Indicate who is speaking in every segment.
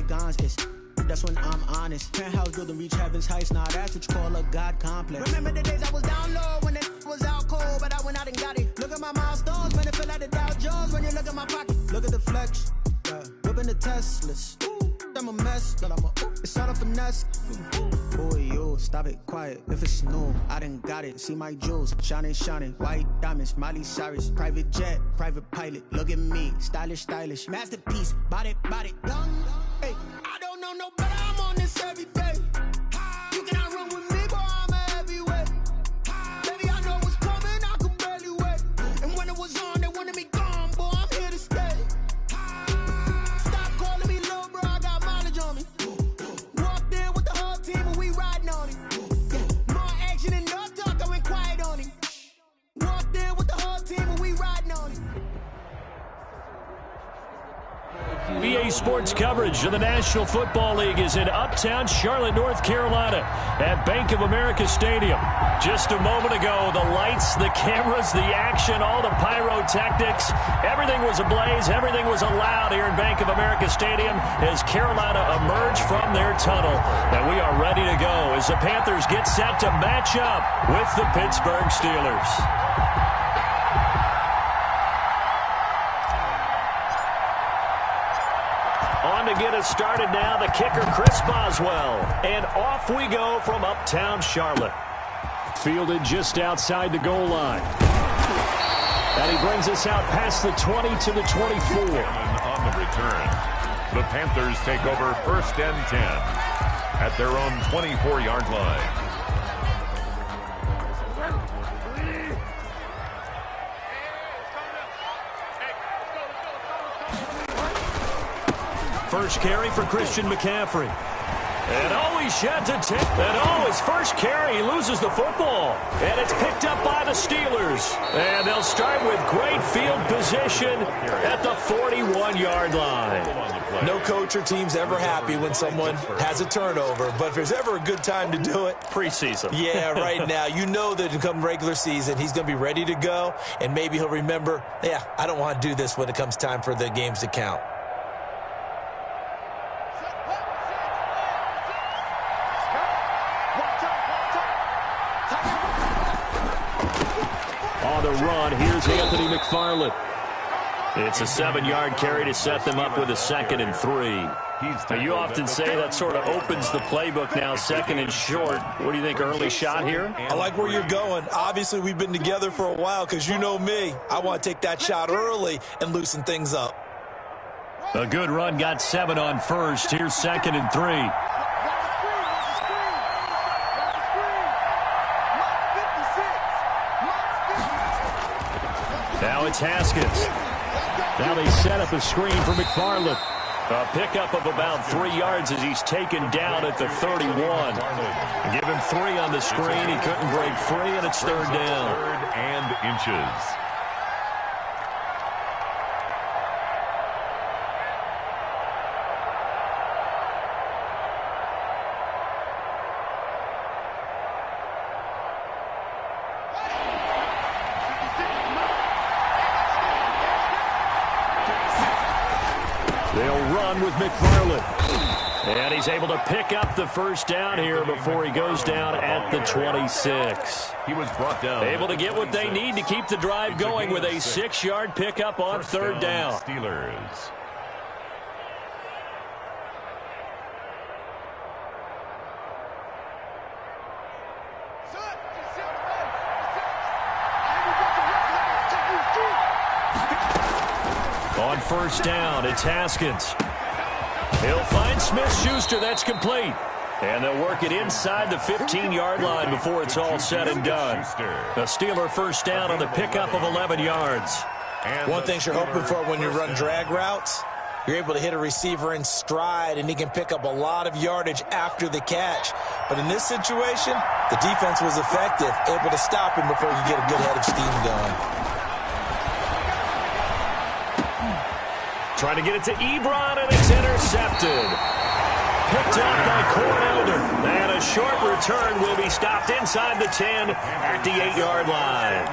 Speaker 1: guns. That's when I'm honest. Penthouse building, reach heaven's heights. Now that's what you call a God complex. Remember the days I was down low when it was out cold, but I went out and got it. Look at my milestones, man, it feel like the Dow Jones when you look at my pocket. Look at the flex, whipping the Teslas. I'm a mess, but it's all a finesse. Boy, yo, stop it, quiet. If it's new, I done got it. See my jewels, shining, shining. White diamonds, Miley Cyrus. Private jet, private pilot. Look at me, stylish, stylish. Masterpiece, body, young. Hey, I don't know no better. I'm on this every day. You cannot run with me, boy. I'm a heavyweight. Baby, I know what's coming. I could barely wait. And when it was on, they wanted me gone, boy. I'm here to stay. Stop calling me little bro. I got mileage on me. Walked in with the whole team and we riding on it. More action and no talk. I went quiet on him. Walked in with the whole team and we riding on it.
Speaker 2: EA Sports coverage of the National Football League is in Uptown Charlotte, North Carolina at Bank of America Stadium. Just a moment ago, the lights, the cameras, the action, all the pyrotechnics, everything was ablaze, everything was allowed here in Bank of America Stadium as Carolina emerged from their tunnel. And we are ready to go as the Panthers get set to match up with the Pittsburgh Steelers. On to get us started now, the kicker, Chris Boswell. And off we go from Uptown Charlotte. Fielded just outside the goal line. And he brings us out past the 20 to the 24.
Speaker 3: On the return, the Panthers take over 1st and 10 at their own 24-yard line.
Speaker 2: First carry for Christian McCaffrey. And always shot to take. And his first carry, he loses the football. And it's picked up by the Steelers. And they'll start with great field position at the 41-yard line.
Speaker 4: No coach or team's ever happy when someone has a turnover. But if there's ever a good time to do it,
Speaker 2: preseason.
Speaker 4: Yeah, right now. You know that come regular season, he's going to be ready to go. And maybe he'll remember, yeah, I don't want to do this when it comes time for the games to count.
Speaker 2: On the run, here's Anthony McFarland. It's a 7-yard carry to set them up with a 2nd and 3. Now, you often say that sort of opens the playbook now, 2nd and short. What do you think, early shot here?
Speaker 4: I like where you're going. Obviously, we've been together for a while because you know me. I want to take that shot early and loosen things up.
Speaker 2: A good run, got 7 on first. Here's 2nd and 3. Now it's Haskins. Now they set up a screen for McFarland. A pickup of about 3 yards as he's taken down at the 31. Give him 3 on the screen. He couldn't break free, and it's 3rd down.
Speaker 3: 3rd and inches.
Speaker 2: They'll run with McFarland. And he's able to pick up the first down here before he goes down at the 26.
Speaker 3: He was brought down.
Speaker 2: Able to get what they need to keep the drive going with a 6-yard pickup on 3rd down.
Speaker 3: Steelers.
Speaker 2: On 1st down, it's Haskins. He'll find Smith-Schuster. That's complete. And they'll work it inside the 15-yard line before it's all said and done. A Steeler 1st down on the pickup of 11 yards.
Speaker 4: One thing you're hoping for when you run drag routes, you're able to hit a receiver in stride, and he can pick up a lot of yardage after the catch. But in this situation, the defense was effective, able to stop him before he could get a good head of steam going.
Speaker 2: Trying to get it to Ebron, and it's intercepted. Picked up by Cornelder. And a short return will be stopped inside the 10 at the 8-yard line.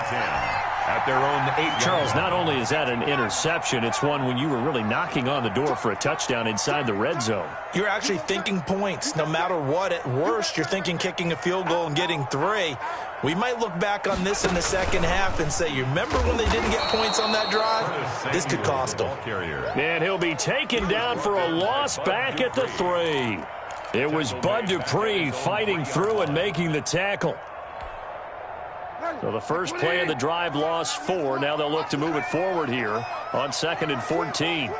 Speaker 3: at their own 8.
Speaker 2: Charles, not only is that an interception, it's one when you were really knocking on the door for a touchdown inside the red zone.
Speaker 4: You're actually thinking points. No matter what, at worst, you're thinking kicking a field goal and getting 3. We might look back on this in the second half and say, you remember when they didn't get points on that drive? This could cost them.
Speaker 2: And he'll be taken down for a loss back at the 3. It was Bud Dupree fighting through and making the tackle. So the first play of the drive lost 4. Now they'll look to move it forward here on 2nd and 14.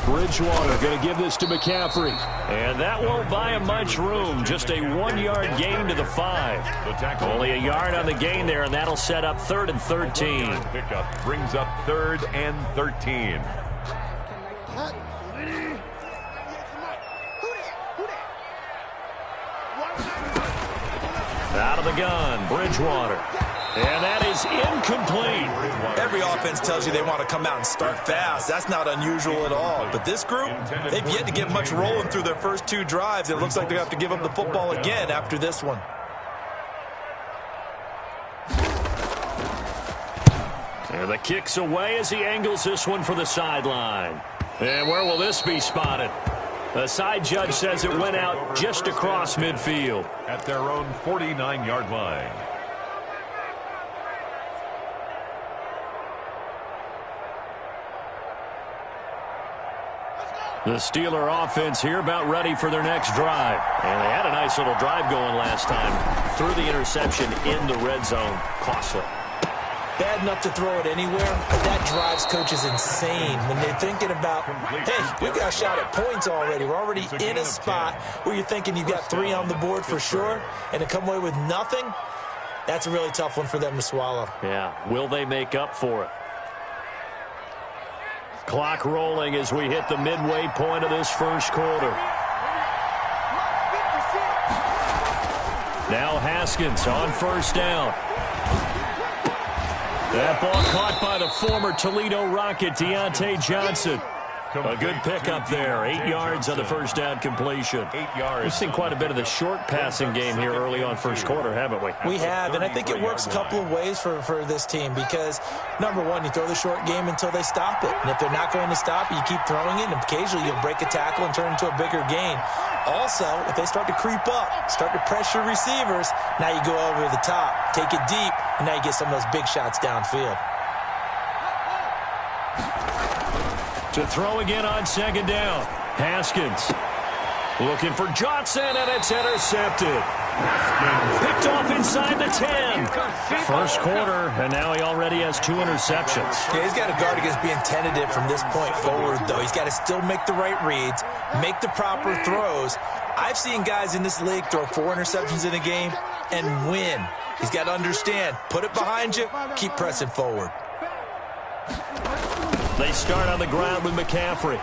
Speaker 2: Bridgewater going to give this to McCaffrey. And that won't buy him much room. Just a 1-yard gain to the 5. Only a yard on the gain there, and that'll set up 3rd and 13.
Speaker 3: Pickup brings up 3rd and 13.
Speaker 2: Out of the gun, Bridgewater. And that is incomplete.
Speaker 4: Every offense tells you they want to come out and start fast. That's not unusual at all. But this group, they've yet to get much rolling through their first 2 drives. It looks like they have to give up the football again after this one.
Speaker 2: And the kick's away as he angles this one for the sideline. And where will this be spotted? The side judge says it went out just across midfield.
Speaker 3: At their own 49-yard line.
Speaker 2: The Steeler offense here about ready for their next drive. And they had a nice little drive going last time. Threw the interception in the red zone. Costly.
Speaker 4: Bad enough to throw it anywhere, but that drives coaches insane when they're thinking about, hey, we've got a shot at points already. We're already in a spot where you're thinking you got 3 on the board for sure, and to come away with nothing, that's a really tough one for them to swallow.
Speaker 2: Yeah, will they make up for it? Clock rolling as we hit the midway point of this first quarter. Now Haskins on first down. That ball caught by the former Toledo Rocket, Deontay Johnson. A good pickup there. 8 yards on the first down completion.
Speaker 3: 8 yards.
Speaker 2: We've seen quite a bit of the short passing game here early on first quarter, haven't we?
Speaker 4: We have, and I think it works a couple of ways for this team because, number one, you throw the short game until they stop it. And if they're not going to stop it, you keep throwing it, and occasionally you'll break a tackle and turn it into a bigger gain. Also, if they start to creep up, start to pressure receivers, now you go over the top, take it deep, and now you get some of those big shots downfield.
Speaker 2: To throw again on second down. Haskins looking for Johnson, and it's intercepted. Picked off inside the 10. First quarter, and now he already has 2 interceptions.
Speaker 4: Yeah, he's got to guard against being tentative from this point forward, though. He's got to still make the right reads, make the proper throws. I've seen guys in this league throw 4 interceptions in a game and win. He's got to understand, put it behind you, keep pressing forward.
Speaker 2: They start on the ground with McCaffrey.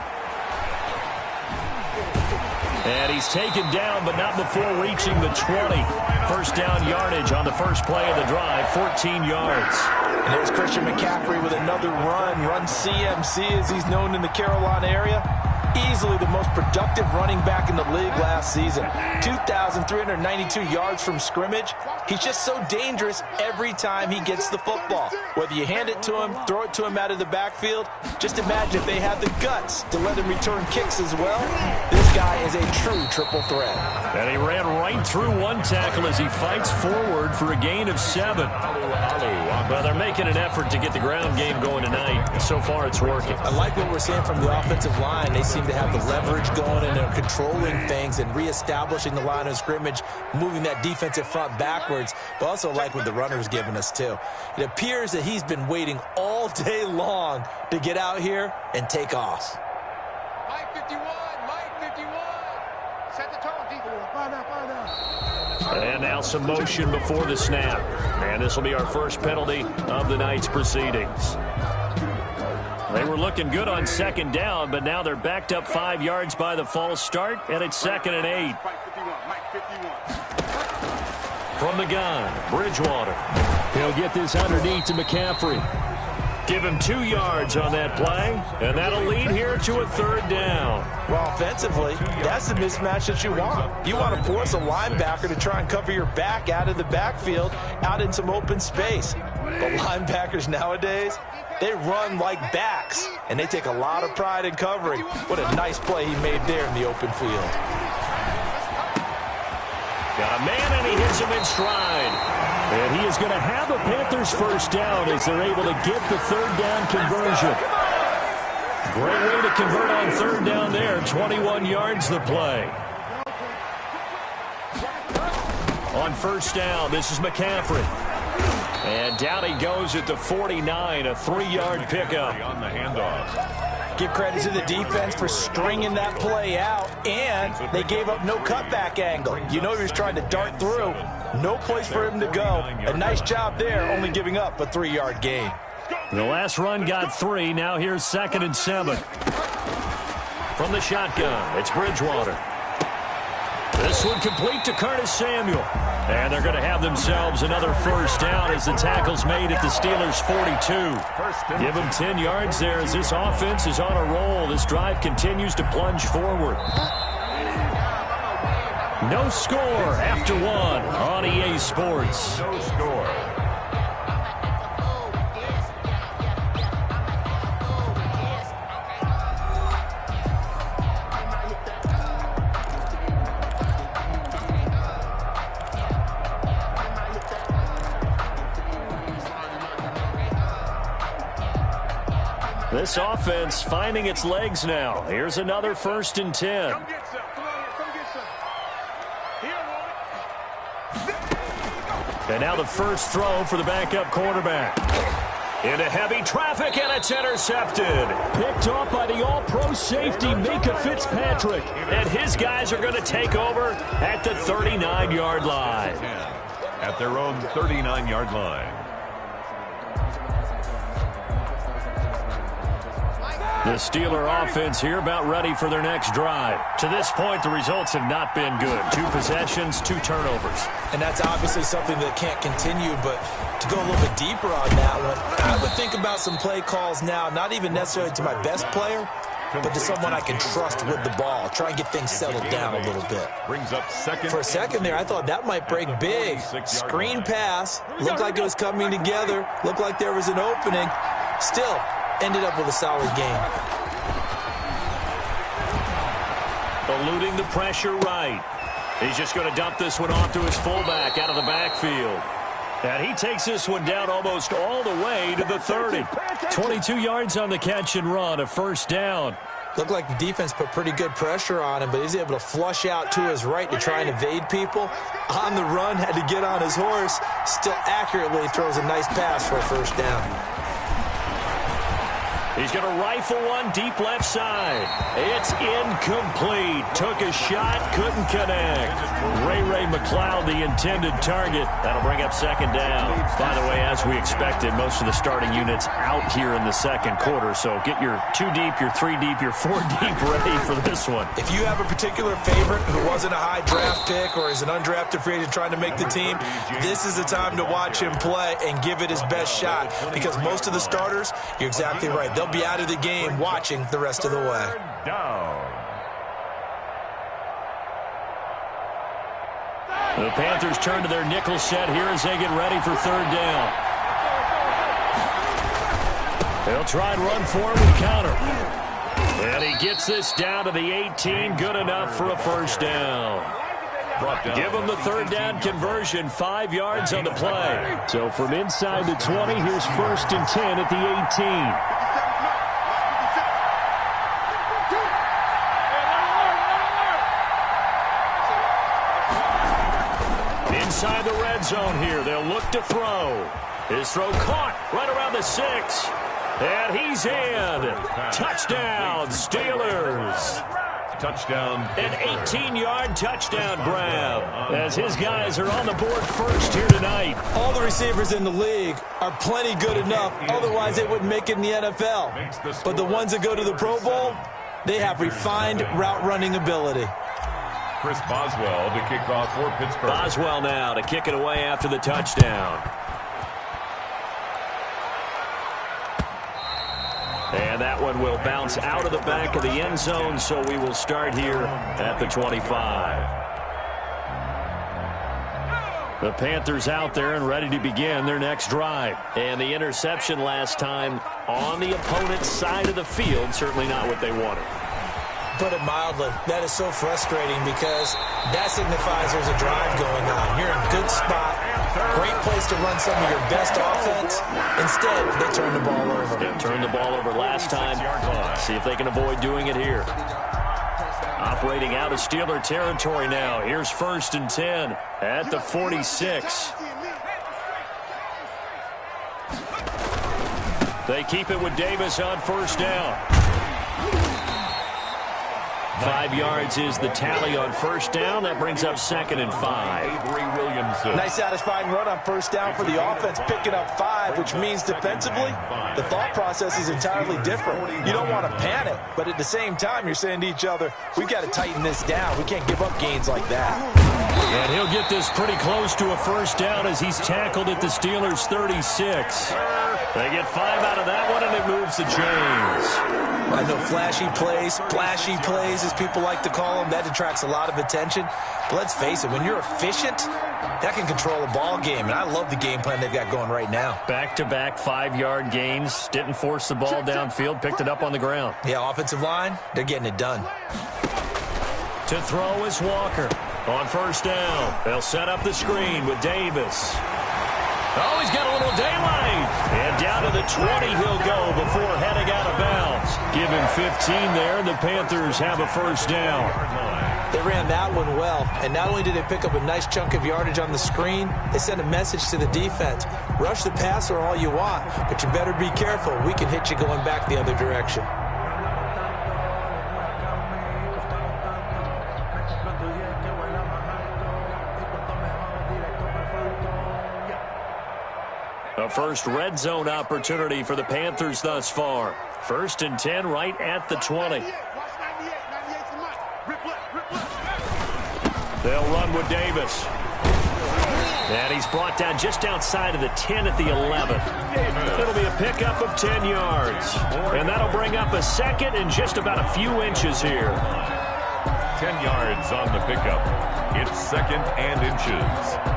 Speaker 2: And he's taken down, but not before reaching the 20. First down yardage on the first play of the drive, 14 yards.
Speaker 4: And there's Christian McCaffrey with another run CMC as he's known in the Carolina area. Easily the most productive running back in the league last season. 2,392 yards from scrimmage. He's just so dangerous every time he gets the football. Whether you hand it to him, throw it to him out of the backfield, just imagine if they have the guts to let him return kicks as well. This guy is a true triple threat.
Speaker 2: And he ran right through one tackle as he fights forward for a gain of 7. Well, they're making an effort to get the ground game going tonight. So far, it's working.
Speaker 4: I like what we're seeing from the offensive line. They seem to have the leverage going, and they're controlling things and reestablishing the line of scrimmage, moving that defensive front backwards, but also like what the runner's giving us, too. It appears that he's been waiting all day long to get out here and take off.
Speaker 5: Mike 51, Mike 51. Set the tone, D4. Find out.
Speaker 2: And now some motion before the snap. And this will be our first penalty of the night's proceedings. They were looking good on second down, but now they're backed up 5 yards by the false start, and it's 2nd and 8. From the gun, Bridgewater. He'll get this underneath to McCaffrey. Give him 2 yards on that play, and that'll lead here to a 3rd down.
Speaker 4: Well, offensively, that's the mismatch that you want. You want to force a linebacker to try and cover your back out of the backfield, out in some open space. But linebackers nowadays, they run like backs, and they take a lot of pride in covering. What a nice play he made there in the open field.
Speaker 2: Got a man, and he hits him in stride. And he is going to have a Panthers 1st down as they're able to get the 3rd down conversion. Great way to convert on 3rd down there. 21 yards the play. On 1st down, this is McCaffrey. And down he goes at the 49, a 3-yard pickup.
Speaker 3: On the handoff.
Speaker 4: Give credit to the defense for stringing that play out, and they gave up no cutback angle. You know he was trying to dart through. No place for him to go. A nice job there, only giving up a 3-yard gain.
Speaker 2: The last run got 3. Now here's 2nd and 7. From the shotgun, it's Bridgewater. This one complete to Curtis Samuel. And they're going to have themselves another 1st down as the tackle's made at the Steelers' 42. Give them 10 yards there as this offense is on a roll. This drive continues to plunge forward. No score after 1 on EA Sports.
Speaker 3: No score.
Speaker 2: This offense finding its legs now. Here's another 1st and 10. And now the first throw for the backup quarterback. Into heavy traffic, and it's intercepted. Picked off by the all-pro safety, Mika Fitzpatrick. And his guys are going to take over at the 39-yard line.
Speaker 3: At their own 39-yard line.
Speaker 2: The Steeler offense here about ready for their next drive. To this point, the results have not been good. 2 possessions, 2 turnovers.
Speaker 4: And that's obviously something that can't continue, but to go a little bit deeper on that one, I would think about some play calls now, not even necessarily to my best player, but to someone I can trust with the ball. Try and get things settled down a little bit.
Speaker 3: Brings up 2nd.
Speaker 4: For a second there, I thought that might break big. Screen pass. Looked like it was coming together. Looked like there was an opening. Still, ended up with a solid game.
Speaker 2: Eluding the pressure right. He's just going to dump this one off to his fullback out of the backfield. And he takes this one down almost all the way to the 30. 22 yards on the catch and run, a 1st down.
Speaker 4: Looked like the defense put pretty good pressure on him, but he's able to flush out to his right to try and evade people. On the run, had to get on his horse. Still accurately throws a nice pass for a 1st down.
Speaker 2: He's going to rifle one deep left side. It's incomplete. Took a shot, couldn't connect. Ray McLeod, the intended target. That'll bring up 2nd down. By the way, as we expected, most of the starting units out here in the 2nd quarter. So get your 2 deep, your 3 deep, your 4 deep ready for this one.
Speaker 4: If you have a particular favorite who wasn't a high draft pick or is an undrafted free agent trying to make the team, this is the time to watch him play and give it his best shot. Because most of the starters, you're exactly right, they'll be out of the game watching the rest of the way.
Speaker 2: The Panthers turn to their nickel set here as they get ready for 3rd down. They'll try and run for him with counter. And he gets this down to the 18. Good enough for a 1st down. Give him the 3rd down conversion, 5 yards on the play. So from inside the 20, here's 1st and 10 at the 18. Inside the red zone here, they'll look to throw. His throw caught right around the 6. And he's in. Touchdown, Steelers.
Speaker 3: Touchdown.
Speaker 2: An 18-yard touchdown grab as his guys are on the board first here tonight.
Speaker 4: All the receivers in the league are plenty good enough. Otherwise, they wouldn't make it in the NFL. But the ones that go to the Pro Bowl, they have refined route running ability.
Speaker 3: Chris Boswell to kick off for Pittsburgh.
Speaker 2: Boswell now to kick it away after the touchdown. And that one will bounce out of the back of the end zone, so we will start here at the 25. The Panthers out there and ready to begin their next drive. And the interception last time on the opponent's side of the field, certainly not what they wanted.
Speaker 4: Put it mildly, that is so frustrating because that signifies there's a drive going on. You're in a good spot, great place to run some of your best offense. Instead, they turn the ball over.
Speaker 2: They turned the ball over last time. See if they can avoid doing it here. Operating out of Steeler territory now. Here's 1st and 10 at the 46. They keep it with Davis on 1st down. 5 yards is the tally on 1st down. That brings up 2nd and 5.
Speaker 4: Nice satisfying run on 1st down for the offense, picking up 5, which means defensively, the thought process is entirely different. You don't want to panic, but at the same time, you're saying to each other, we've got to tighten this down. We can't give up gains like that.
Speaker 2: And he'll get this pretty close to a 1st down as he's tackled at the Steelers' 36. They get 5 out of that one, and it moves the chains.
Speaker 4: I know flashy plays, as people like to call them, that detracts a lot of attention. But let's face it, when you're efficient, that can control a ball game. And I love the game plan they've got going right now.
Speaker 2: Back-to-back 5-yard gains. Didn't force the ball downfield. Picked it up on the ground.
Speaker 4: Yeah, offensive line, they're getting it done.
Speaker 2: To throw is Walker. On 1st down, they'll set up the screen with Davis. Oh, he's got a little daylight. And down to the 20 he'll go before heading out of bounds. Give him 15 there, and the Panthers have a 1st down.
Speaker 4: They ran that one well, and not only did they pick up a nice chunk of yardage on the screen, they sent a message to the defense. Rush the passer all you want, but you better be careful. We can hit you going back the other direction.
Speaker 2: A first red zone opportunity for the Panthers thus far. 1st and 10 right at the 20. They'll run with Davis. And he's brought down just outside of the 10 at the 11. It'll be a pickup of 10 yards. And that'll bring up a 2nd and just about a few inches here.
Speaker 3: 10 yards on the pickup. It's 2nd and inches.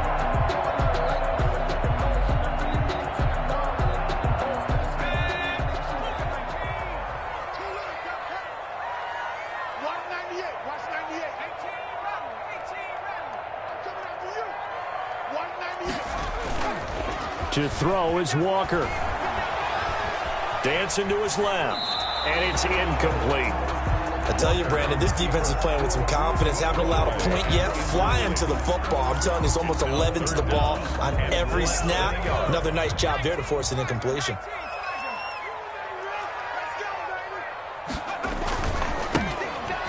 Speaker 2: To throw is Walker. Dancing to his left. And it's incomplete.
Speaker 4: I tell you, Brandon, this defense is playing with some confidence. Haven't allowed a point yet. Flying to the football. I'm telling you, it's almost 11 to the ball on every snap. Another nice job there to force an incompletion.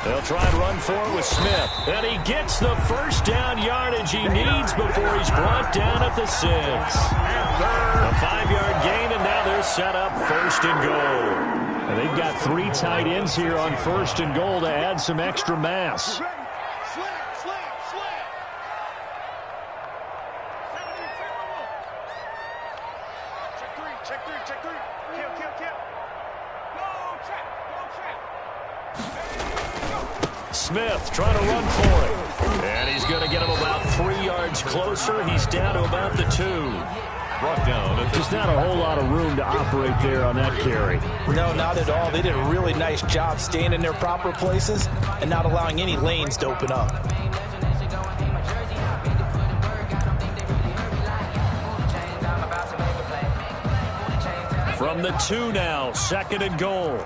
Speaker 2: They'll try and run for it with Smith. And he gets the 1st down yardage he needs before he's brought down at the 6. A 5-yard gain, and now they're set up 1st and goal. And they've got 3 tight ends here on 1st and goal to add some extra mass. Smith trying to run for it. And he's going to get him about 3 yards closer. He's down to about the 2. Brought down. Just not a whole lot of room to operate there on that carry.
Speaker 4: No, not at all. They did a really nice job staying in their proper places and not allowing any lanes to open up.
Speaker 2: From the 2 now, 2nd and goal.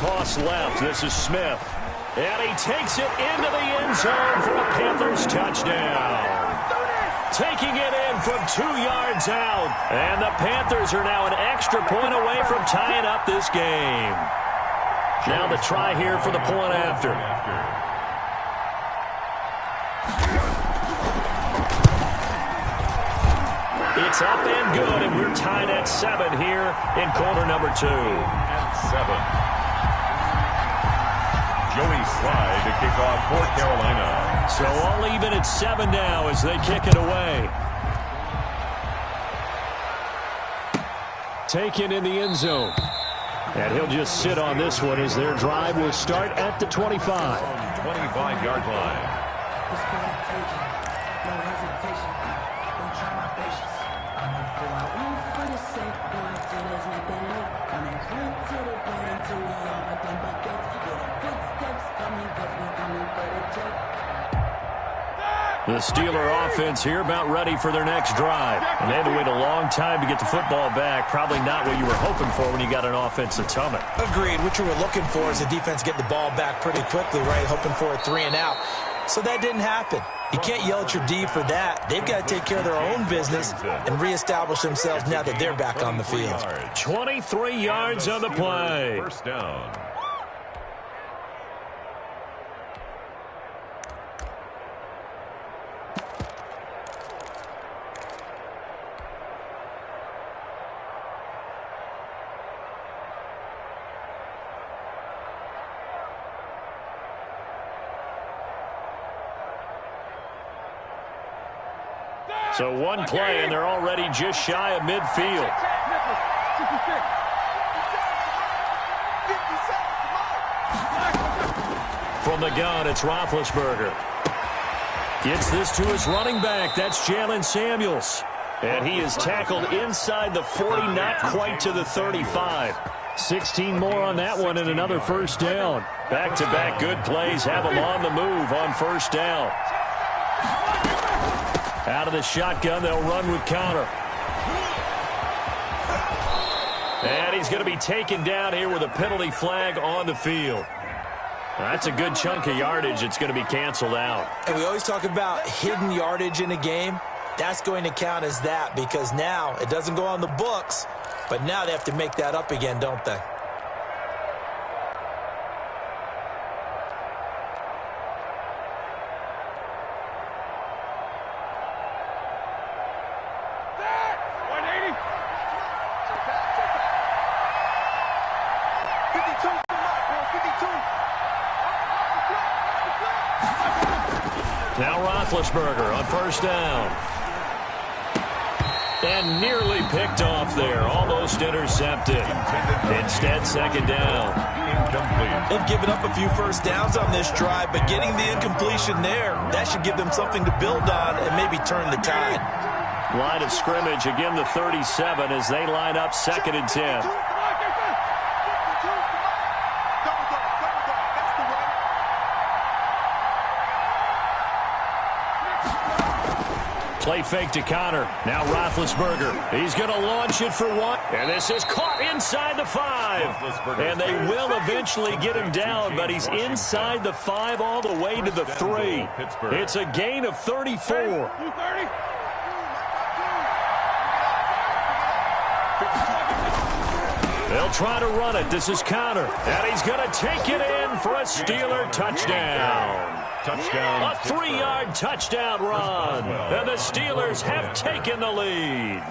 Speaker 2: Toss left. This is Smith. And he takes it into the end zone for a Panthers touchdown. Taking it in from 2 yards out. And the Panthers are now an extra point away from tying up this game. Now the try here for the point after. It's up and good, and we're tied at 7 here in quarter number 2.
Speaker 3: At 7. Joey Slye to kickoff for Carolina.
Speaker 2: So all even at 7 now as they kick it away. Taken in the end zone. And he'll just sit on this one as their drive will start at the 25.
Speaker 3: 25-yard line.
Speaker 2: The Steeler offense here about ready for their next drive. And they had to wait a long time to get the football back. Probably not what you were hoping for when you got an offense that's humming.
Speaker 4: Agreed. What you were looking for is the defense get the ball back pretty quickly, right? Hoping for a 3 and out. So that didn't happen. You can't yell at your D for that. They've got to take care of their own business and reestablish themselves now that they're back on the field.
Speaker 2: 23 yards on the play.
Speaker 3: First down.
Speaker 2: So one play, and they're already just shy of midfield. From the gun, it's Roethlisberger. Gets this to his running back. That's Jalen Samuels. And he is tackled inside the 40, not quite to the 35. 16 more on that one and another first down. Back-to-back good plays have him on the move on first down. Out of the shotgun, they'll run with counter. And he's going to be taken down here with a penalty flag on the field. That's a good chunk of yardage. It's going to be canceled out.
Speaker 4: And we always talk about hidden yardage in a game. That's going to count as that because now it doesn't go on the books, but now they have to make that up again, don't they?
Speaker 2: Now Roethlisberger on first down. And nearly picked off there. Almost intercepted. Instead, second down.
Speaker 3: Incomplete.
Speaker 4: They've given up a few first downs on this drive, but getting the incompletion there, that should give them something to build on and maybe turn the tide.
Speaker 2: Line of scrimmage, again the 37 as they line up second and 10. Play fake to Connor. Now Roethlisberger. He's going to launch it for one. And this is caught inside the 5. And they will eventually get him down, but he's inside the 5 all the way to the 3. It's a gain of 34. They'll try to run it. This is Connor. And he's going to take it in for a Steeler touchdown.
Speaker 3: Touchdown.
Speaker 2: A 3-yard touchdown run. And the Steelers have taken the lead.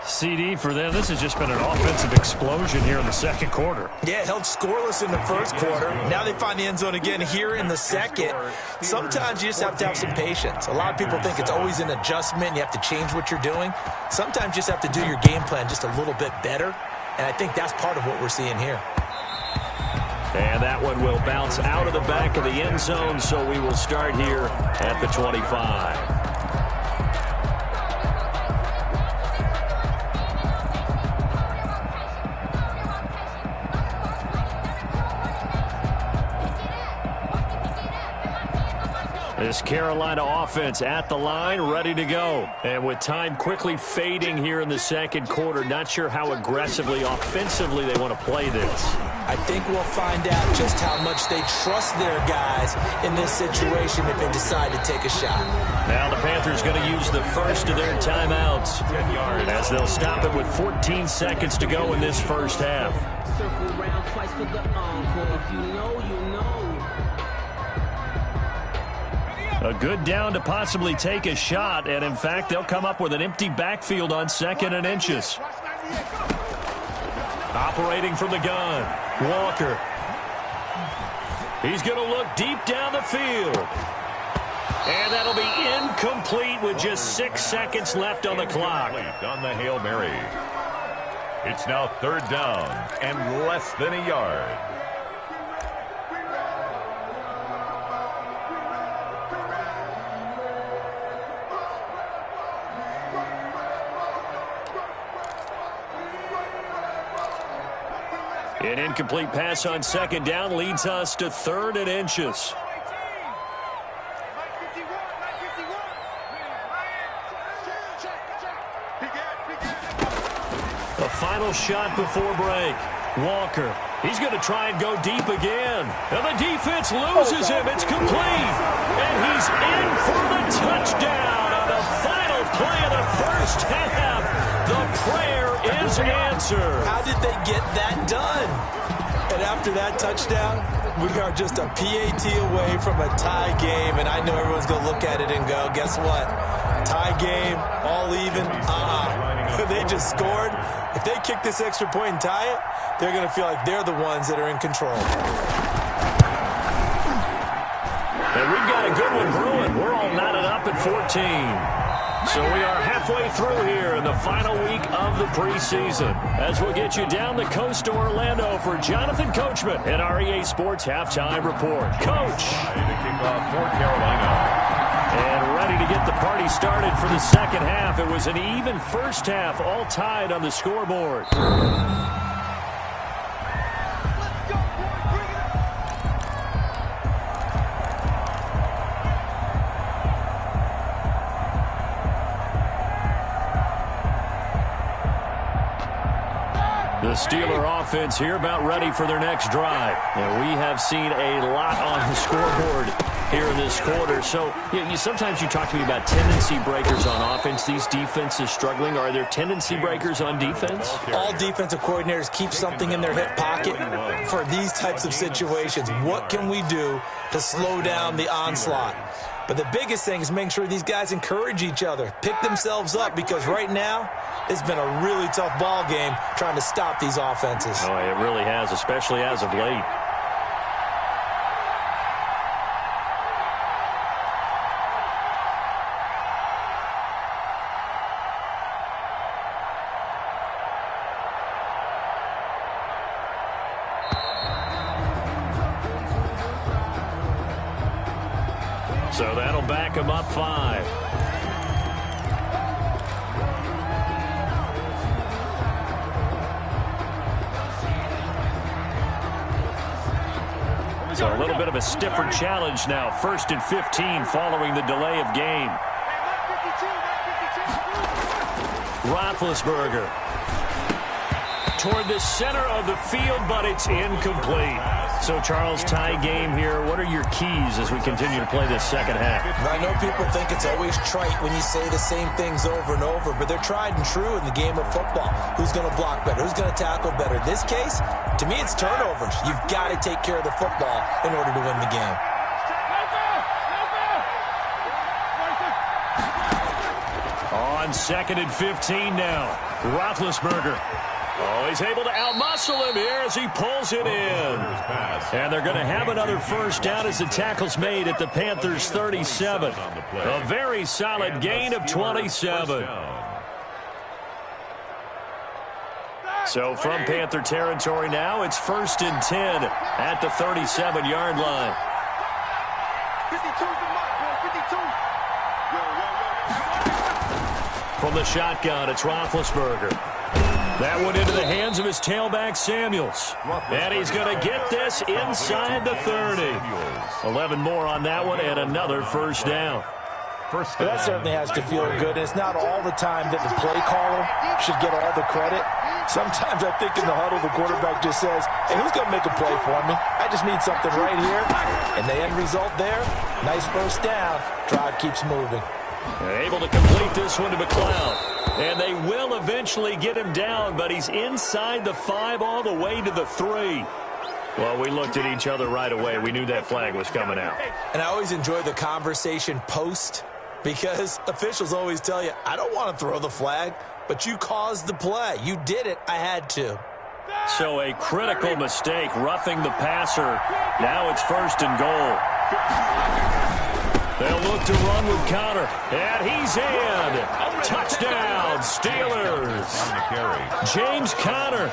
Speaker 2: CD for them. This has just been an offensive explosion here in the second quarter.
Speaker 4: Yeah, held scoreless in the first quarter. Now they find the end zone again here in the second. Sometimes you just have to have some patience. A lot of people think it's always an adjustment. You have to change what you're doing. Sometimes you just have to do your game plan just a little bit better. And I think that's part of what we're seeing here.
Speaker 2: And that one will bounce out of the back of the end zone, so we will start here at the 25. This Carolina offense at the line, ready to go. And with time quickly fading here in the second quarter, not sure how aggressively, offensively they want to play this.
Speaker 4: I think we'll find out just how much they trust their guys in this situation if they decide to take a shot.
Speaker 2: Now the Panthers going to use the first of their timeouts as they'll stop it with 14 seconds to go in this first half.
Speaker 6: Circle around twice for the encore. If you know, you know.
Speaker 2: A good down to possibly take a shot, and in fact, they'll come up with an empty backfield on second and inches. Operating from the gun, Walker. He's going to look deep down the field. And that'll be incomplete with just 6 seconds left on the clock.
Speaker 3: On the Hail Mary. It's now 3rd down and less than a yard.
Speaker 2: An incomplete pass on 2nd down leads us to 3rd and inches. A final shot before break. Walker, he's going to try and go deep again. And the defense loses him. It's complete. And he's in for the touchdown on the final play of the first half. The prayer is answered.
Speaker 4: How did they get that done? And after that touchdown, we are just a PAT away from a tie game. And I know everyone's going to look at it and go, guess what? Tie game, all even. They just scored. If they kick this extra point and tie it, they're going to feel like they're the ones that are in control.
Speaker 2: And we've got a good one brewing. We're all knotted up at 14. So we are halfway through here in the final week of the preseason, as we'll get you down the coast to Orlando for Jonathan Coachman at REA Sports Halftime Report. Coach.
Speaker 3: The kickoff for Carolina.
Speaker 2: And ready to get the party started for the second half. It was an even first half, all tied on the scoreboard. The Steeler offense here about ready for their next drive. And we have seen a lot on the scoreboard here in this quarter. So sometimes you talk to me about tendency breakers on offense. These defenses struggling. Are there tendency breakers on defense?
Speaker 4: All defensive coordinators keep something in their hip pocket for these types of situations. What can we do to slow down the onslaught? But the biggest thing is making sure these guys encourage each other, pick themselves up, because right now it's been a really tough ball game trying to stop these offenses.
Speaker 2: Oh, it really has, especially as of late. So that'll back him up 5. So a little bit of a stiffer challenge now. 1st and 15 following the delay of game. Roethlisberger toward the center of the field, but it's incomplete. So, Charles, tie game here. What are your keys as we continue to play this second half?
Speaker 4: I know people think it's always trite when you say the same things over and over, but they're tried and true in the game of football. Who's going to block better? Who's going to tackle better? In this case, to me, it's turnovers. You've got to take care of the football in order to win the game.
Speaker 2: On 2nd and 15 now. Roethlisberger. Oh, he's able to outmuscle him here as he pulls it in. And they're going to have another first down as the tackle's made at the Panthers' 37. A very solid gain of 27. So from Panther territory now, it's 1st and 10 at the 37-yard line. 52. From the shotgun, it's Roethlisberger. That one into the hands of his tailback, Samuels. And he's going to get this inside the 30. 11 more on that one and another first down.
Speaker 4: That certainly has to feel good. It's not all the time that the play caller should get all the credit. Sometimes I think in the huddle, the quarterback just says, hey, who's going to make a play for me? I just need something right here. And the end result there, nice first down. Drive keeps moving.
Speaker 2: Able to complete this one to McLeod. And they will eventually get him down, but he's inside the 5 all the way to the 3. Well, we looked at each other right away. We knew that flag was coming out.
Speaker 4: And I always enjoy the conversation post, because officials always tell you, I don't want to throw the flag, but you caused the play. You did it. I had to.
Speaker 2: So a critical mistake, roughing the passer Now it's 1st and goal. They'll look to run with Connor. And he's in. Touchdown, Steelers. James Conner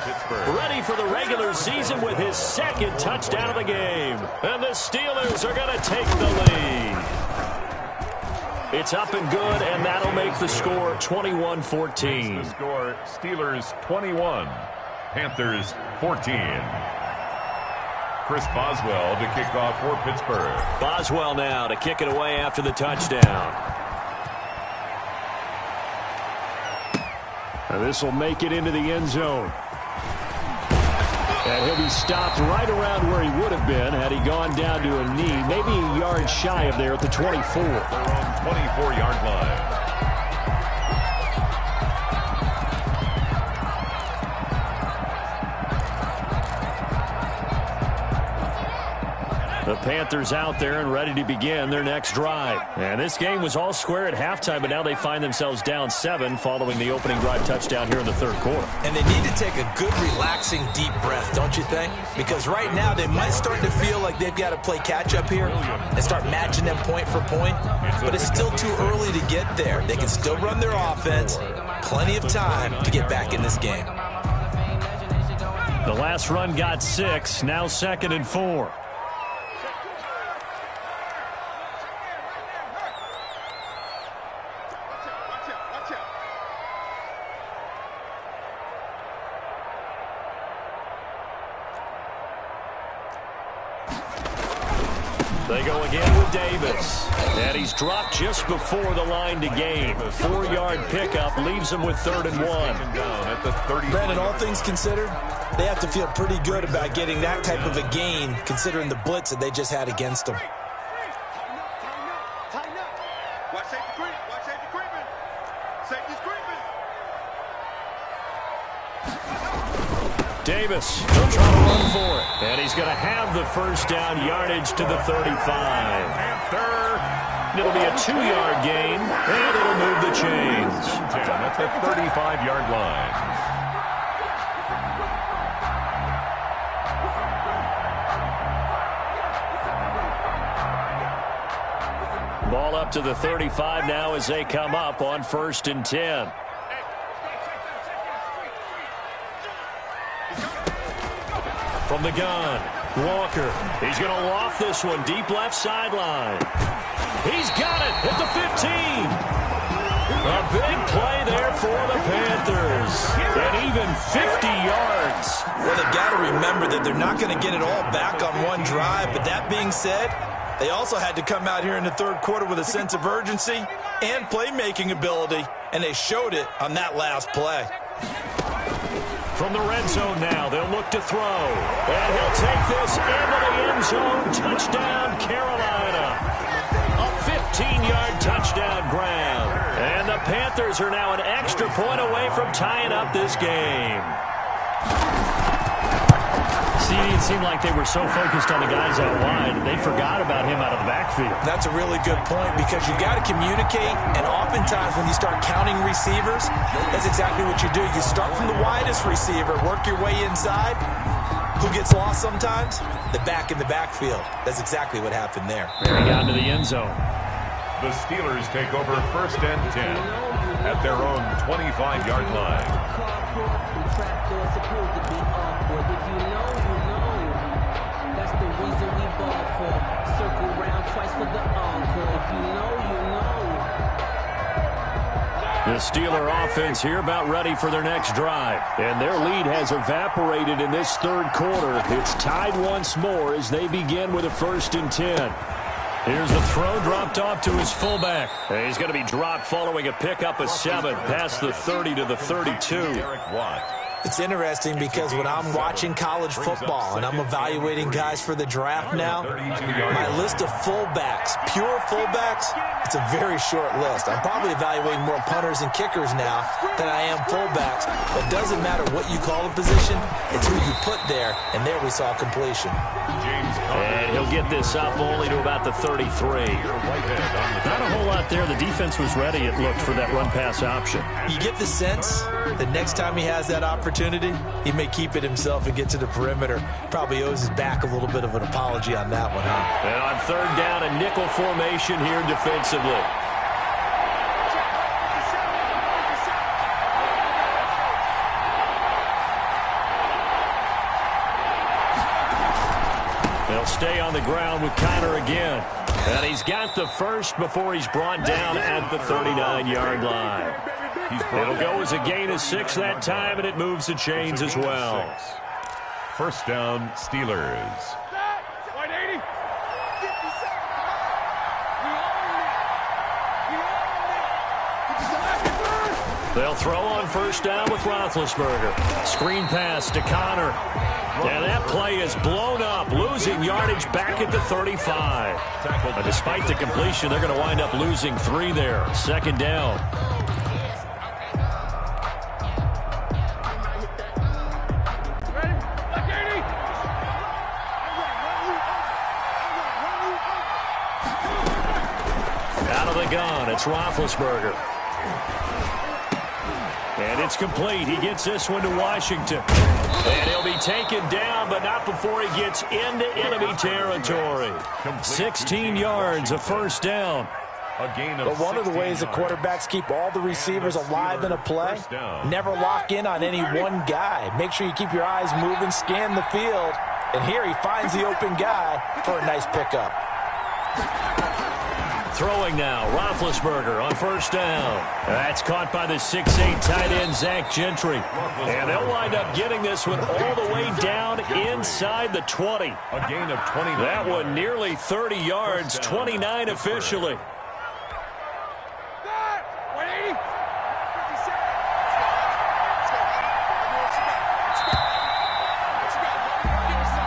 Speaker 2: ready for the regular season with his 2nd touchdown of the game. And the Steelers are going to take the lead. It's up and good, and that'll make the score 21-14.
Speaker 3: The score, Steelers 21, Panthers 14. Chris Boswell to kick off for Pittsburgh.
Speaker 2: Boswell now to kick it away after the touchdown. And this will make it into the end zone. And he'll be stopped right around where he would have been had he gone down to a knee, maybe a yard shy of there at the 24.
Speaker 3: They're on 24-yard line.
Speaker 2: The Panthers out there and ready to begin their next drive. And this game was all square at halftime, but now they find themselves down 7 following the opening drive touchdown here in the 3rd quarter.
Speaker 4: And they need to take a good, relaxing, deep breath, don't you think? Because right now they might start to feel like they've got to play catch-up here and start matching them point for point. But it's still too early to get there. They can still run their offense. Plenty of time to get back in this game.
Speaker 2: The last run got 6, now 2nd and 4. They go again with Davis. And he's dropped just before the line to gain. 4-yard pickup leaves him with 3rd and 1.
Speaker 4: Brandon, all things considered, they have to feel pretty good about getting that type of a gain considering the blitz that they just had against them.
Speaker 5: Watch safety creep. Watch safety creeping. Safety's creeping.
Speaker 2: Davis will try to run for it. And he's going to have the 1st down, yardage to the 35. It'll be a 2-yard gain, and it'll move the chains.
Speaker 3: That's a 35-yard line.
Speaker 2: Ball up to the 35 now as they come up on 1st and 10. From the gun, Walker. He's going to loft this one deep left sideline. He's got it at the 15. A big play there for the Panthers. And even 50 yards.
Speaker 4: Well, they've got to remember that they're not going to get it all back on one drive. But that being said, they also had to come out here in the 3rd quarter with a sense of urgency and playmaking ability. And they showed it on that last play.
Speaker 2: From the red zone now, they'll look to throw. And he'll take this into the end zone. Touchdown, Carolina. A 15-yard touchdown grab. And the Panthers are now an extra point away from tying up this game. See, it seemed like they were so focused on the guys out wide, they forgot about him out of the backfield.
Speaker 4: That's a really good point because you got to communicate, and oftentimes when you start counting receivers, that's exactly what you do. You start from the widest receiver, work your way inside. Who gets lost sometimes? The back in the backfield. That's exactly what happened there.
Speaker 2: He got into the end zone.
Speaker 3: The Steelers take over 1st and 10 at their own 25-yard line.
Speaker 2: The Steeler offense here about ready for their next drive. And their lead has evaporated in this 3rd quarter. It's tied once more as they begin with a 1st and 10. Here's the throw dropped off to his fullback. And he's going to be dropped following a pickup of 7 past the 30 to the 32.
Speaker 4: It's interesting because when I'm watching college football and I'm evaluating guys for the draft now, my list of fullbacks, pure fullbacks, it's a very short list. I'm probably evaluating more punters and kickers now than I am fullbacks. But it doesn't matter what you call a position, it's who you put there, and there we saw completion.
Speaker 2: And he'll get this up only to about the 33. Not a whole lot there. The defense was ready, it looked, for that run-pass option.
Speaker 4: You get the sense that next time he has that opportunity, opportunity, he may keep it himself and get to the perimeter. Probably owes his back a little bit of an apology on that one, huh?
Speaker 2: And on third down, a nickel formation here defensively. They'll stay on the ground with Connor again. And he's got the first before he's brought down at the 39-yard line. It'll go as a gain of 6 that time, and it moves the chains as well.
Speaker 3: First down, Steelers.
Speaker 2: They'll throw on first down with Roethlisberger. Screen pass to Connor. And that play is blown up, losing yardage back at the 35. But despite the completion, they're going to wind up losing 3 there. Second down. Out of the gun, it's Roethlisberger. And it's complete. He gets this one to Washington. And he'll be taken down, but not before he gets into enemy territory. 16 yards, a first down.
Speaker 4: But one of the ways that quarterbacks keep all the receivers alive in a play, never lock in on any one guy. Make sure you keep your eyes moving, scan the field. And here he finds the open guy for a nice pickup.
Speaker 2: Throwing now, Roethlisberger on first down. That's caught by the 6'8" tight end, Zach Gentry. And they'll wind up getting this one all the way down inside the 20.
Speaker 3: A gain of 29.
Speaker 2: That one nearly 30 yards, 29 officially.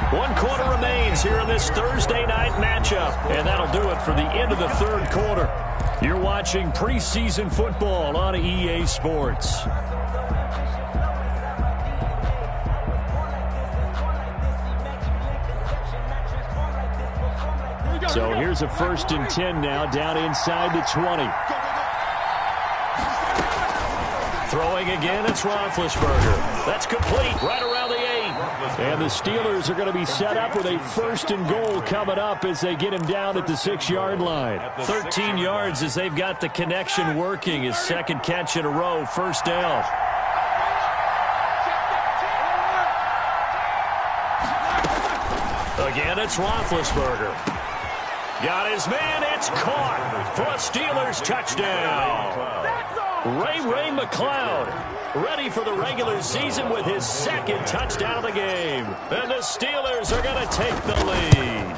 Speaker 2: One quarter remains here in this Thursday night matchup, and that'll do it for the end of the third quarter. You're watching preseason football on EA Sports. So here's a 1st and 10 now, down inside the 20. Throwing again, it's Roethlisberger. That's complete, right around the 8. And the Steelers are going to be set up with a 1st and goal coming up as they get him down at the 6-yard line. 13 yards as they've got the connection working. His second catch in a row, first down. Again, it's Roethlisberger. Got his man, it's caught for a Steelers touchdown. Ray McLeod ready for the regular season with his second touchdown of the game. And the Steelers are going to take the lead.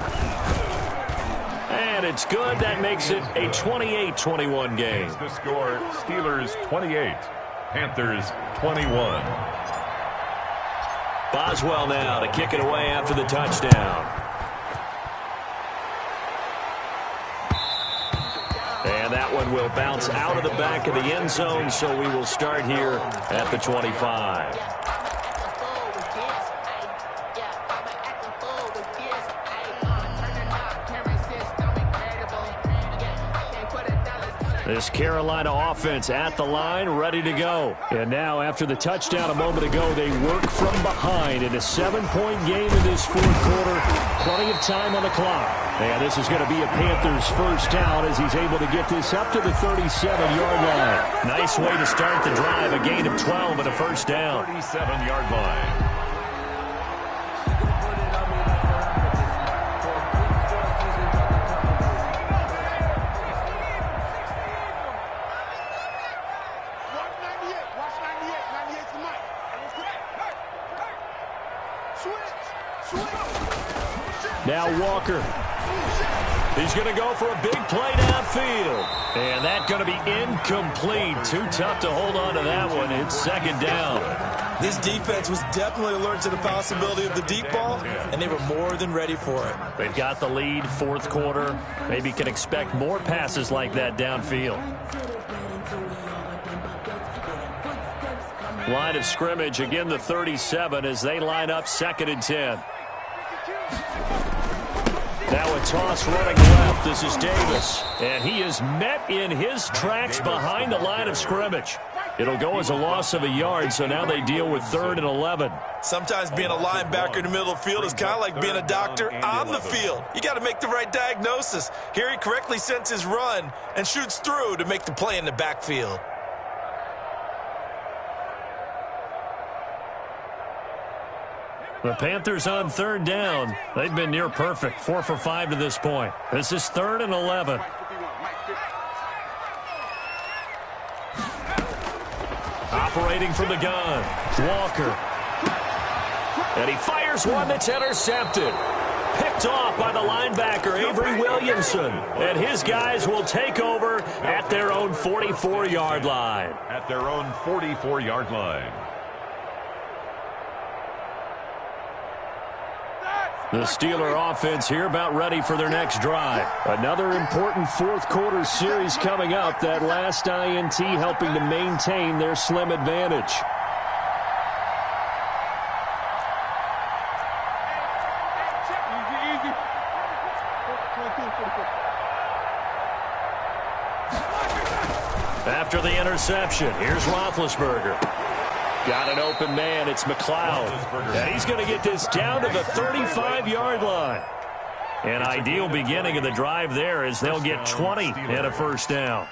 Speaker 2: And it's good. That makes it a 28-21 game.
Speaker 3: The score, Steelers 28, Panthers 21.
Speaker 2: Boswell now to kick it away after the touchdown. And that one will bounce out of the back of the end zone, so we will start here at the 25. This Carolina offense at the line, ready to go. And now, after the touchdown a moment ago, they work from behind in a 7-point game in this fourth quarter. Plenty of time on the clock. And this is going to be a Panthers first down as he's able to get this up to the 37-yard line. Nice way to start the drive, a gain of 12 and a first down.
Speaker 3: 37-yard line.
Speaker 2: Now Walker. He's going to go for a big play downfield. And that's going to be incomplete. Too tough to hold on to that one. It's second down.
Speaker 4: This defense was definitely alert to the possibility of the deep ball, and they were more than ready for it.
Speaker 2: They've got the lead, fourth quarter. Maybe can expect more passes like that downfield. Line of scrimmage, again the 37 as they line up 2nd and 10. Now a toss running left. This is Davis. And he is met in his tracks behind the line of scrimmage. It'll go as a loss of a yard, so now they deal with 3rd and 11.
Speaker 4: Sometimes being a linebacker in the middle of the field is kind of like being a doctor on the field. You got to make the right diagnosis. Here he correctly sends his run and shoots through to make the play in the backfield.
Speaker 2: The Panthers on 3rd down. They've been near perfect, 4 for 5 to this point. This is 3rd and 11. Operating from the gun, Walker. And he fires one that's intercepted. Picked off by the linebacker, Avery Williamson. And his guys will take over at their own 44-yard line.
Speaker 3: At their own 44-yard line.
Speaker 2: The Steeler offense here about ready for their next drive. Another important fourth-quarter series coming up. That last INT helping to maintain their slim advantage. After the interception, here's Roethlisberger. Got an open man. It's McLeod. And he's going to get this down to the 35-yard line. An ideal beginning of the drive there as they'll get 20 and a first down.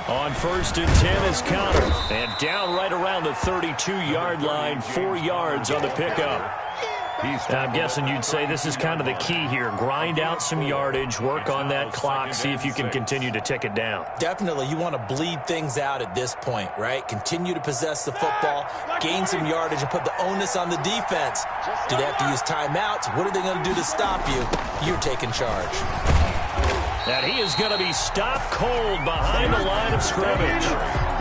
Speaker 2: On 1st and 10 is Connor. And down right around the 32-yard line, 4 yards on the pickup. I'm guessing you'd say this is kind of the key here. Grind out some yardage, work on that clock, see if you can continue to tick it down.
Speaker 4: Definitely, you want to bleed things out at this point, right? Continue to possess the football, gain some yardage, and put the onus on the defense. Do they have to use timeouts? What are they going to do to stop you? You're taking charge.
Speaker 2: And he is going to be stopped cold behind the line of scrimmage.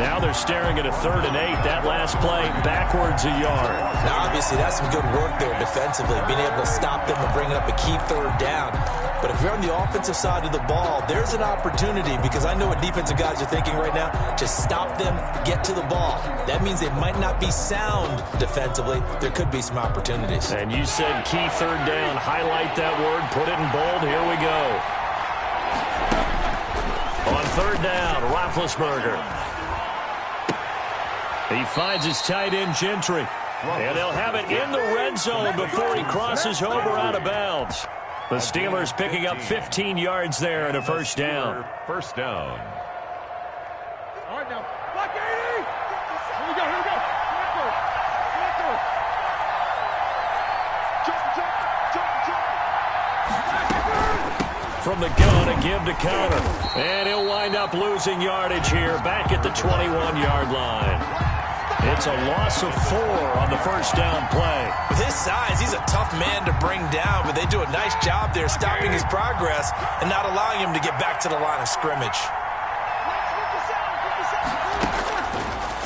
Speaker 2: Now they're staring at a 3rd and 8. That last play backwards a yard.
Speaker 4: Now, obviously, that's some good work there defensively, being able to stop them and bring up a key 3rd down. But if you're on the offensive side of the ball, there's an opportunity, because I know what defensive guys are thinking right now. Just stop them, get to the ball. That means they might not be sound defensively. There could be some opportunities.
Speaker 2: And you said key 3rd down. Highlight that word. Put it in bold. Here we go. On 3rd down, Roethlisberger. He finds his tight end, Gentry. And they'll have it in the red zone before he crosses over out of bounds. The Steelers picking up 15 yards there and a first down.
Speaker 3: First down.
Speaker 5: All right, now. Black 80! Here we go, here we go.
Speaker 2: From the gun, a give to Connor. And he'll wind up losing yardage here back at the 21-yard line. It's a loss of 4 on the first down play.
Speaker 4: With his size, he's a tough man to bring down, but they do a nice job there stopping his progress and not allowing him to get back to the line of scrimmage.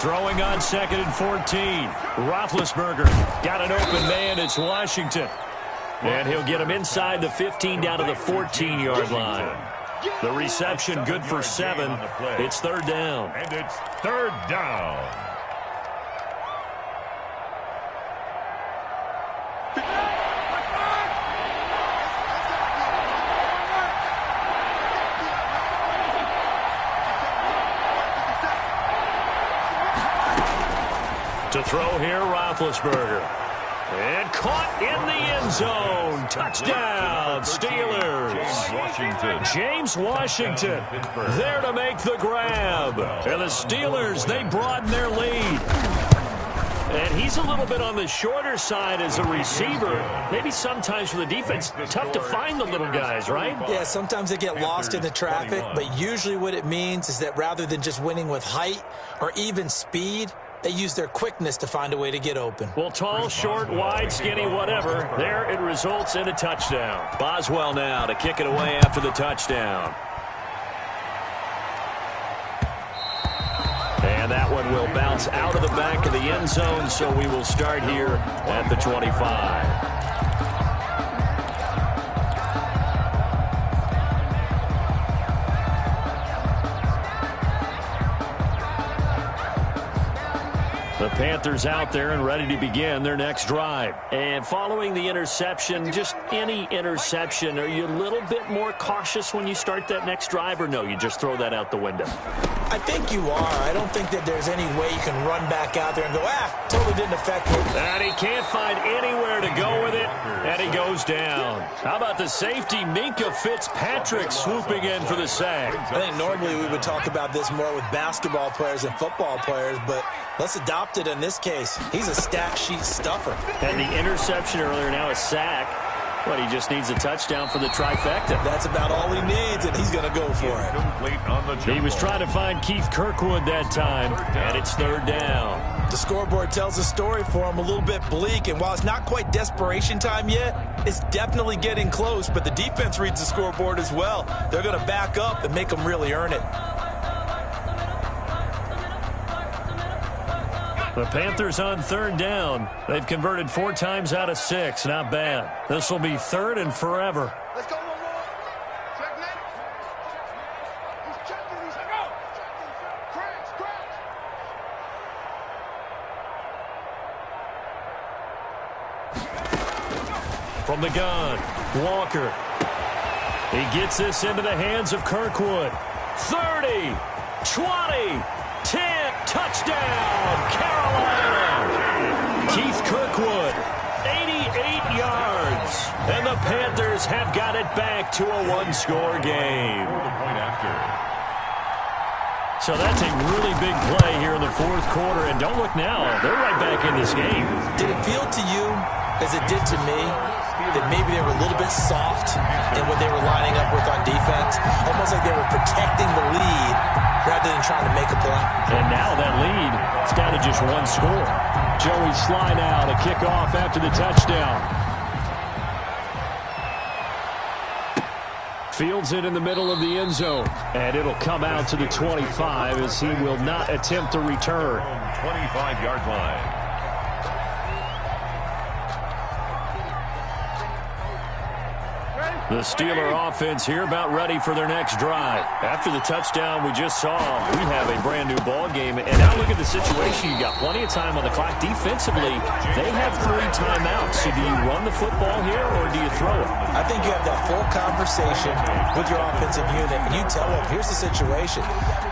Speaker 2: Throwing on 2nd and 14. Roethlisberger got an open man. It's Washington. And he'll get him inside the 15 down to the 14-yard line. The reception good for 7. It's 3rd down.
Speaker 3: And it's 3rd down.
Speaker 2: To throw here, Roethlisberger. And caught in the end zone. Touchdown, Steelers. James Washington there to make the grab. And the Steelers, they broaden their lead. And he's a little bit on the shorter side as a receiver. Maybe sometimes for the defense, tough to find the little guys, right?
Speaker 4: Yeah, sometimes they get lost in the traffic, but usually what it means is that rather than just winning with height or even speed, they use their quickness to find a way to get open.
Speaker 2: Well, tall, short, wide, skinny, whatever. There it results in a touchdown. Boswell now to kick it away after the touchdown. And that one will bounce out of the back of the end zone, so we will start here at the 25. The Panthers out there and ready to begin their next drive. And following the interception, just any interception, are you a little bit more cautious when you start that next drive, or no, you just throw that out the window?
Speaker 4: I think you are. I don't think that there's any way you can run back out there and go, totally didn't affect me.
Speaker 2: And he can't find anywhere to go with it, and he goes down. How about the safety, Minka Fitzpatrick, swooping in for the sack?
Speaker 4: I think normally we would talk about this more with basketball players and football players, but let's adopt it in this case. He's a stat sheet stuffer.
Speaker 2: And the interception earlier, now a sack. But he just needs a touchdown for the trifecta.
Speaker 4: That's about all he needs, and he's going to go for it.
Speaker 2: He was trying to find Keith Kirkwood that time, and it's third down.
Speaker 4: The scoreboard tells a story for him, a little bit bleak, and while it's not quite desperation time yet, it's definitely getting close, but the defense reads the scoreboard as well. They're going to back up and make them really earn it.
Speaker 2: The Panthers on third down. They've converted 4 times out of 6. Not bad. This will be third and forever.
Speaker 5: Let's go one more. Check net. He's checking. He's go. Cracks.
Speaker 2: From the gun, Walker. He gets this into the hands of Kirkwood. 30, 20, 10, touchdown, Carolina. Keith Kirkwood, 88 yards. And the Panthers have got it back to a one-score game. So that's a really big play here in the fourth quarter. And don't look now, they're right back in this game.
Speaker 4: Did it feel to you, as it did to me, that maybe they were a little bit soft in what they were lining up with on defense? Almost like they were protecting the lead rather than trying to make a play.
Speaker 2: And now that lead is down to just one score. Joey slide out, a kickoff after the touchdown. Fields it in the middle of the end zone. And it'll come out to the 25 as he will not attempt to return.
Speaker 3: 25-yard line.
Speaker 2: The Steeler offense here about ready for their next drive. After the touchdown we just saw, we have a brand new ball game. And now look at the situation. You got plenty of time on the clock. Defensively, they have 3 timeouts. So do you run the football here or do you throw it?
Speaker 4: I think you have that full conversation with your offensive unit, and you tell them, here's the situation.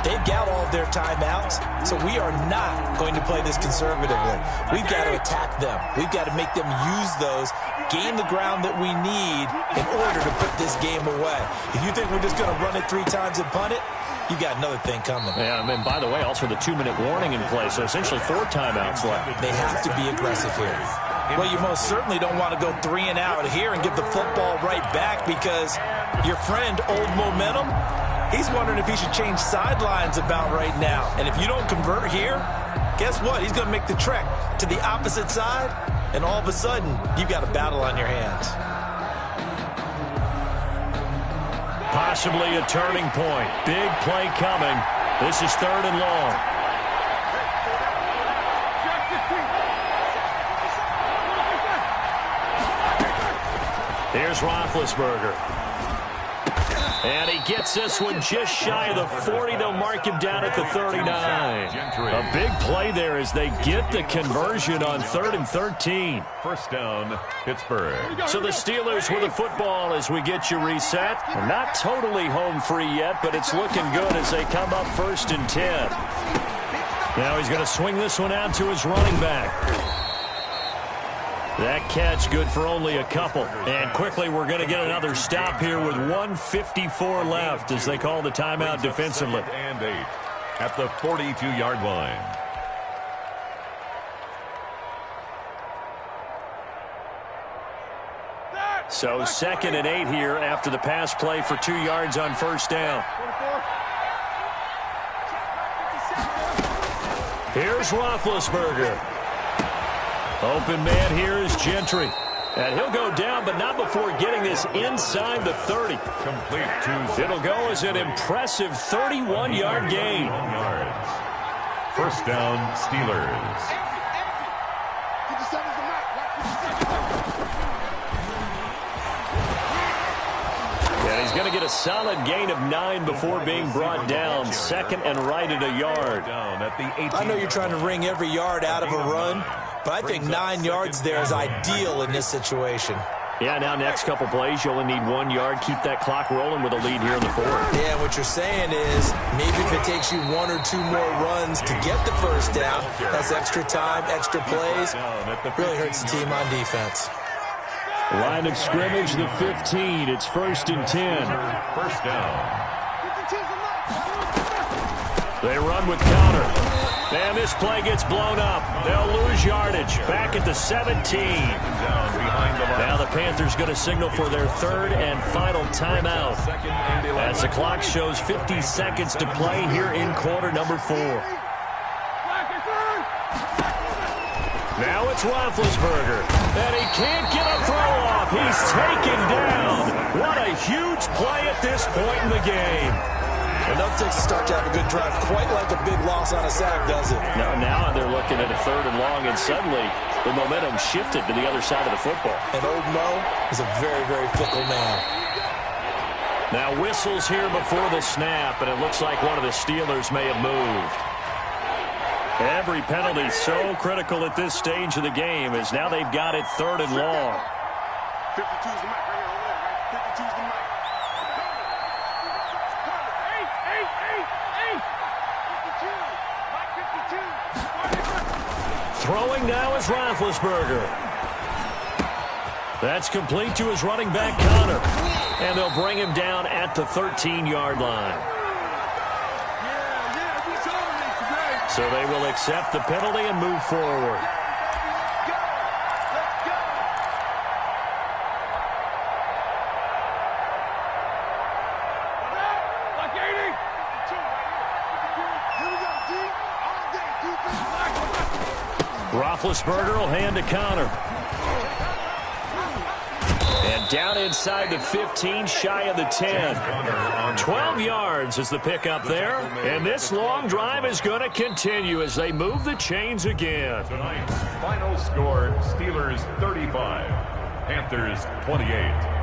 Speaker 4: They've got all of their timeouts, so we are not going to play this conservatively. We've got to attack them. We've got to make them use those, gain the ground that we need in order to put this game away. If you think we're just going to run it 3 times and punt it, you got another thing coming.
Speaker 2: Yeah, and by the way, also the 2-minute warning in play, so essentially 4 timeouts left.
Speaker 4: They have to be aggressive here. Well, you most certainly don't want to go 3 and out here and give the football right back, because your friend, Old Momentum, he's wondering if he should change sidelines about right now. And if you don't convert here, guess what? He's going to make the trek to the opposite side, and all of a sudden, you've got a battle on your hands.
Speaker 2: Possibly a turning point. Big play coming. This is 3rd and long. Here's Roethlisberger. And he gets this one just shy of the 40. They'll mark him down at the 39. A big play there as they get the conversion on 3rd and 13.
Speaker 3: First down, Pittsburgh.
Speaker 2: So the Steelers with the football as we get you reset. Not totally home free yet, but it's looking good as they come up 1st and 10. Now he's going to swing this one out to his running back. That catch good for only a couple. And quickly we're going to get another stop here with 1:54 left as they call the timeout defensively.
Speaker 3: And 8 at the 42-yard line.
Speaker 2: So 2nd and 8 here after the pass play for 2 yards on 1st down. Here's Roethlisberger. Open man here is Gentry. And he'll go down, but not before getting this inside the 30.
Speaker 3: Complete to.
Speaker 2: It'll go as an impressive 31-yard gain.
Speaker 3: First down, Steelers.
Speaker 2: And he's going to get a a solid gain of 9 before being brought down. Second and right at a yard.
Speaker 4: I know you're trying to wring every yard out of a run, but I think 9 yards there is ideal in this situation.
Speaker 2: Yeah, now next couple plays, you only need 1 yard. Keep that clock rolling with a lead here in the fourth.
Speaker 4: Yeah, what you're saying is maybe if it takes you 1 or 2 more runs to get the first down, that's extra time, extra plays. Really hurts the team on defense.
Speaker 2: Line of scrimmage, the 15. It's 1st and 10.
Speaker 3: First down.
Speaker 2: They run with Connor. And this play gets blown up. They'll lose yardage. Back at the 17. Now the Panthers going to signal for their 3rd and final timeout, as the clock shows 50 seconds to play here in quarter number 4. Now it's Roethlisberger, and he can't get a throw off. He's taken down. What a huge play at this point in the game.
Speaker 4: And that takes a start to have a good drive, quite like a big loss on a sack, does it?
Speaker 2: Now they're looking at a 3rd and long, and suddenly the momentum shifted to the other side of the football.
Speaker 4: And old Mo is a very, very fickle man.
Speaker 2: Now whistles here before the snap, and it looks like one of the Steelers may have moved. Every penalty so critical at this stage of the game, as now they've got it 3rd and long.
Speaker 5: 52's the mic right here. 52's the mic.
Speaker 2: Throwing now is Roethlisberger. That's complete to his running back, Connor. And they'll bring him down at the 13-yard line. So they will accept the penalty and move forward. Roethlisberger will hand to Connor. And down inside the 15, shy of the 10. 12 yards is the pickup there. And this long drive is going to continue as they move the chains again.
Speaker 3: Tonight's final score, Steelers 35, Panthers 28.